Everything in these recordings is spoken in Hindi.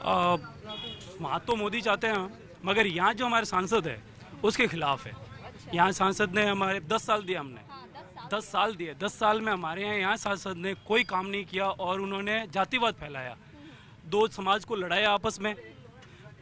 वहाँ तो मोदी चाहते हैं, मगर यहाँ जो हमारे सांसद है उसके खिलाफ है। यहाँ सांसद ने हमारे 10 साल दिए, हमने 10 साल दिए। 10 साल में हमारे यहाँ सांसद ने कोई काम नहीं किया और उन्होंने जातिवाद फैलाया, दो समाज को लड़ाया आपस में,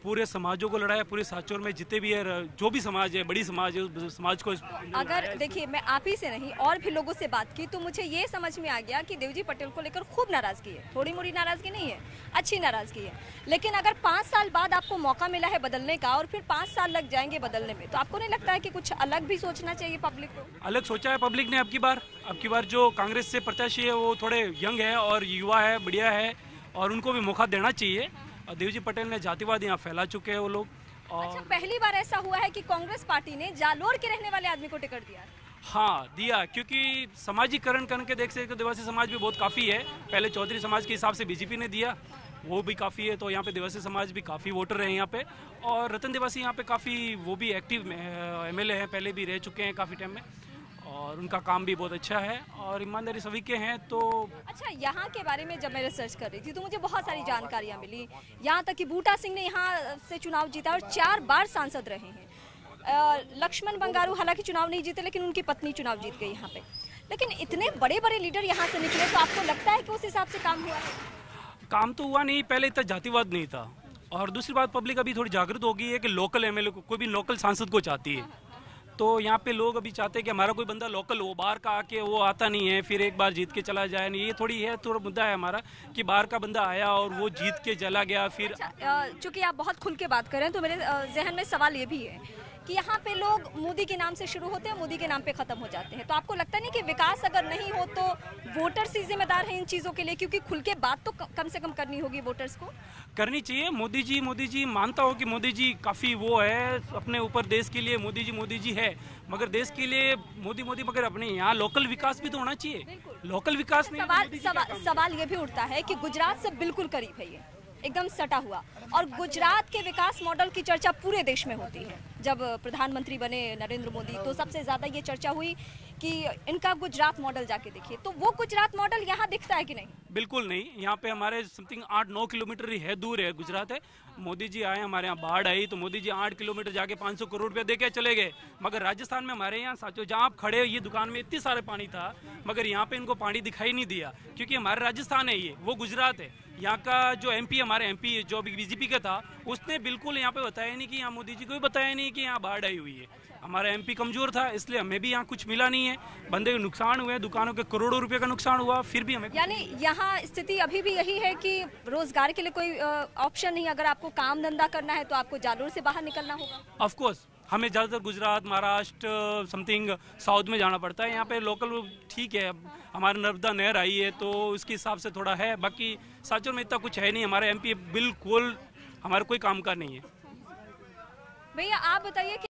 पूरे समाजों को लड़ाया। पूरे सांचौर में जितने भी है, जो भी समाज है, बड़ी समाज है, उस समाज को अगर देखिए, मैं आप ही से नहीं और भी लोगों से बात की तो मुझे ये समझ में आ गया कि देवजी पटेल को लेकर खूब नाराजगी है। थोड़ी मोड़ी नाराजगी नहीं है, अच्छी नाराजगी है। लेकिन अगर 5 साल बाद आपको मौका मिला है बदलने का और फिर 5 साल लग जाएंगे बदलने में, तो आपको नहीं लगता है कि कुछ अलग भी सोचना चाहिए पब्लिक को? अलग सोचा है पब्लिक ने। अब की बार जो कांग्रेस से प्रत्याशी है वो थोड़े यंग है और युवा है, बढ़िया है, और उनको भी मौका देना चाहिए। देवजी पटेल ने जातिवाद यहाँ फैला चुके हैं वो लोग। और अच्छा, पहली बार ऐसा हुआ है कि कांग्रेस पार्टी ने जालोर के रहने वाले आदमी को टिकट दिया? हाँ, दिया, क्योंकि सामाजिकरण करके देख सकते, देवासी समाज भी बहुत काफ़ी है। पहले चौधरी समाज के हिसाब से बीजेपी ने दिया, वो भी काफ़ी है, तो यहाँ पे देवासी समाज भी काफ़ी वोटर रहे यहाँ पे। और रतन देवासी यहाँ पे काफ़ी वो भी एक्टिव MLA हैं, पहले भी रह चुके हैं काफ़ी टाइम में, और उनका काम भी बहुत अच्छा है और ईमानदारी सभी के हैं। तो अच्छा, यहाँ के बारे में जब मैं रिसर्च कर रही थी तो मुझे बहुत सारी जानकारियाँ मिली, यहाँ तक कि बूटा सिंह ने यहाँ से चुनाव जीता और 4 बार सांसद रहे हैं। लक्ष्मण बंगारू हालांकि चुनाव नहीं जीते, लेकिन उनकी पत्नी चुनाव जीत गई यहाँ पे। लेकिन इतने बड़े बड़े लीडर यहाँ से निकले, तो आपको लगता है कि उस हिसाब से काम हुआ है? काम तो हुआ नहीं, पहले इतना जातिवाद नहीं था। और दूसरी बात, पब्लिक अभी थोड़ी जागरूक हो गई है कि लोकल MLA को, कोई भी लोकल सांसद को चाहती है। तो यहाँ पे लोग अभी चाहते हैं कि हमारा कोई बंदा लोकल हो, बाहर का आके वो आता नहीं है, फिर एक बार जीत के चला जाए। नहीं, ये थोड़ा मुद्दा है हमारा कि बाहर का बंदा आया और वो जीत के चला गया फिर। चूंकि आप बहुत खुल के बात कर रहे हैं तो मेरे जहन में सवाल ये भी है कि यहाँ पे लोग मोदी के नाम से शुरू होते हैं, मोदी के नाम पे खत्म हो जाते हैं। तो आपको लगता नहीं कि विकास अगर नहीं हो तो वोटर्स ही जिम्मेदार हैं इन चीज़ों के लिए? क्योंकि खुल के बात तो कम से कम करनी होगी वोटर्स को। करनी चाहिए। मोदी जी मानता हो कि मोदी जी काफ़ी वो है अपने ऊपर, देश के लिए मोदी जी है, मगर देश के लिए मोदी मगर अपने यहाँ लोकल विकास भी तो होना चाहिए। लोकल विकास नहीं। सवाल ये भी उठता है कि गुजरात से बिल्कुल करीब है, ये एकदम सटा हुआ, और गुजरात के विकास मॉडल की चर्चा पूरे देश में होती है। जब प्रधानमंत्री बने नरेंद्र मोदी तो सबसे ज्यादा ये चर्चा हुई कि इनका गुजरात मॉडल जाके देखिए। तो वो गुजरात मॉडल यहाँ दिखता है कि नहीं? बिल्कुल नहीं। यहाँ पे हमारे समथिंग 8-9 किलोमीटर ही है, दूर है गुजरात है। मोदी जी आए, हमारे यहाँ बाढ़ आई तो मोदी जी 8 किलोमीटर जाके 500 करोड़ रुपया दे के चले गए। मगर राजस्थान में हमारे यहाँ साचो, जहाँ आप खड़े हो, ये दुकान में इतने सारे पानी था, मगर यहाँ पे इनको पानी दिखाई नहीं दिया, क्योंकि हमारे राजस्थान है, ये वो गुजरात है। यहाँ का जो MP, हमारे MP जो अभी बीजेपी का था, उसने बिल्कुल यहाँ पे बताया नहीं कि यहाँ मोदी जी को भी बताया नहीं कि यहाँ बाढ़ आई हुई है। हमारा MP कमजोर था, इसलिए हमें भी यहाँ कुछ मिला नहीं है। बंदे के नुकसान हुए, दुकानों के करोड़ों रुपए का नुकसान हुआ, फिर भी हमें, यानी यहाँ स्थिति अभी भी यही है कि रोजगार के लिए कोई ऑप्शन नहीं। अगर आपको काम धंधा करना है तो आपको जालोर से बाहर निकलना होगा। ऑफ कोर्स हमें ज़्यादातर गुजरात, महाराष्ट्र, समथिंग साउथ में जाना पड़ता है। यहाँ पे लोकल ठीक है, हमारे नर्मदा नहर आई है तो उसके हिसाब से थोड़ा है, बाकी सांचौर में इतना कुछ है नहीं। हमारे MP बिल्कुल हमारा कोई काम का नहीं है। भैया आप बताइए कि